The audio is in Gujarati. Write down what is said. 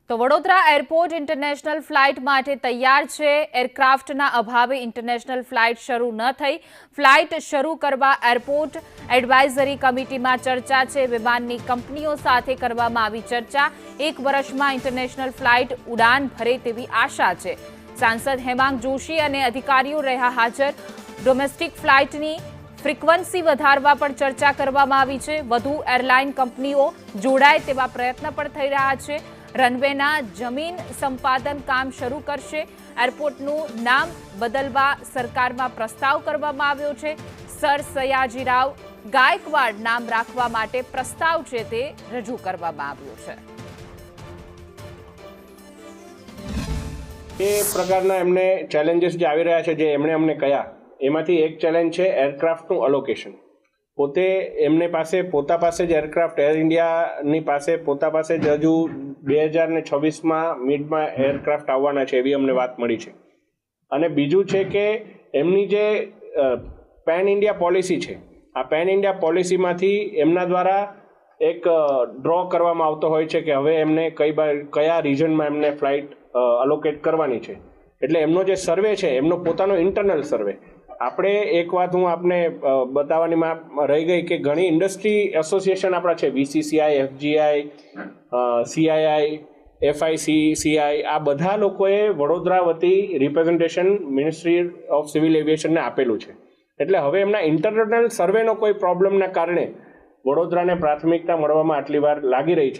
તો વડોદરા એરપોર્ટ ઇન્ટરનેશનલ ફ્લાઇટ માટે તૈયાર છે। એરક્રાફ્ટના અભાવે ઇન્ટરનેશનલ ફ્લાઇટ શરૂ ન થઈ। ફ્લાઇટ શરૂ કરવા એરપોર્ટ એડવાઇઝરી કમિટીમાં ચર્ચા છે। વિમાનની કંપનીઓ સાથે કરવામાં આવી ચર્ચા। 1 વર્ષમાં ઇન્ટરનેશનલ ફ્લાઇટ ઉડાન ભરે તેવી આશા છે। સાંસદ હેમાંગ જોશી અને અધિકારીઓ રહ્યા હાજર। ડોમેસ્ટિક ફ્લાઇટની ફ્રીક્વન્સી વધારવા પર ચર્ચા કરવામાં આવી છે। વધુ એરલાઇન કંપનીઓ જોડાય તેવા પ્રયત્ન પણ થઈ રહ્યા છે। રનવેના જમીન સંપાદન કામ શરૂ કરશે। એરપોર્ટનું નામ બદલવા સરકારમાં પ્રસ્તાવ કરવામાં આવ્યો છે। સર સયાજીરાવ ગાયકવાડ નામ રાખવા માટે પ્રસ્તાવ છે તે રજૂ કરવામાં આવ્યો છે। એ પ્રકારના એમને ચેલેન્જીસ જે આવી રહ્યા છે, જે એમણે અમને કહ્યા, એમાંથી એક ચેલેન્જ છે એરક્રાફ્ટનું અલોકેશન। પોતે એમને પાસે પોતા પાસે જ એરક્રાફ્ટ એર ઇન્ડિયાની પાસે જ હજુ 2026માં મિડમાં એરક્રાફ્ટ આવવાના છે એવી અમને વાત મળી છે। અને બીજું છે કે એમની જે પેન ઇન્ડિયા પોલિસી છે, આ પેન ઇન્ડિયા પોલિસીમાંથી એમના દ્વારા એક ડ્રો કરવામાં આવતો હોય છે કે હવે એમને કયા રિજનમાં એમને ફ્લાઇટ અલોકેટ કરવાની છે। એટલે એમનો જે સર્વે છે, એમનો પોતાનો ઇન્ટરનલ સર્વે। આપણે એક વાત હું આપને બતાવવાની રહી ગઈ કે ઘણી ઇન્ડસ્ટ્રી એસોસિએશન આપણા છે, VCCI, FGI, CII, FIC, CI, આ બધા લોકોએ વડોદરા વતી રિપ્રેઝન્ટેશન મિનિસ્ટ્રી ઓફ સિવિલ એવિએશનને આપેલું છે। એટલે હવે એમના ઇન્ટરનલ સર્વેનો કોઈ પ્રોબ્લેમના કારણે વડોદરાને પ્રાથમિકતા મળવામાં આટલી વાર લાગી રહી છે।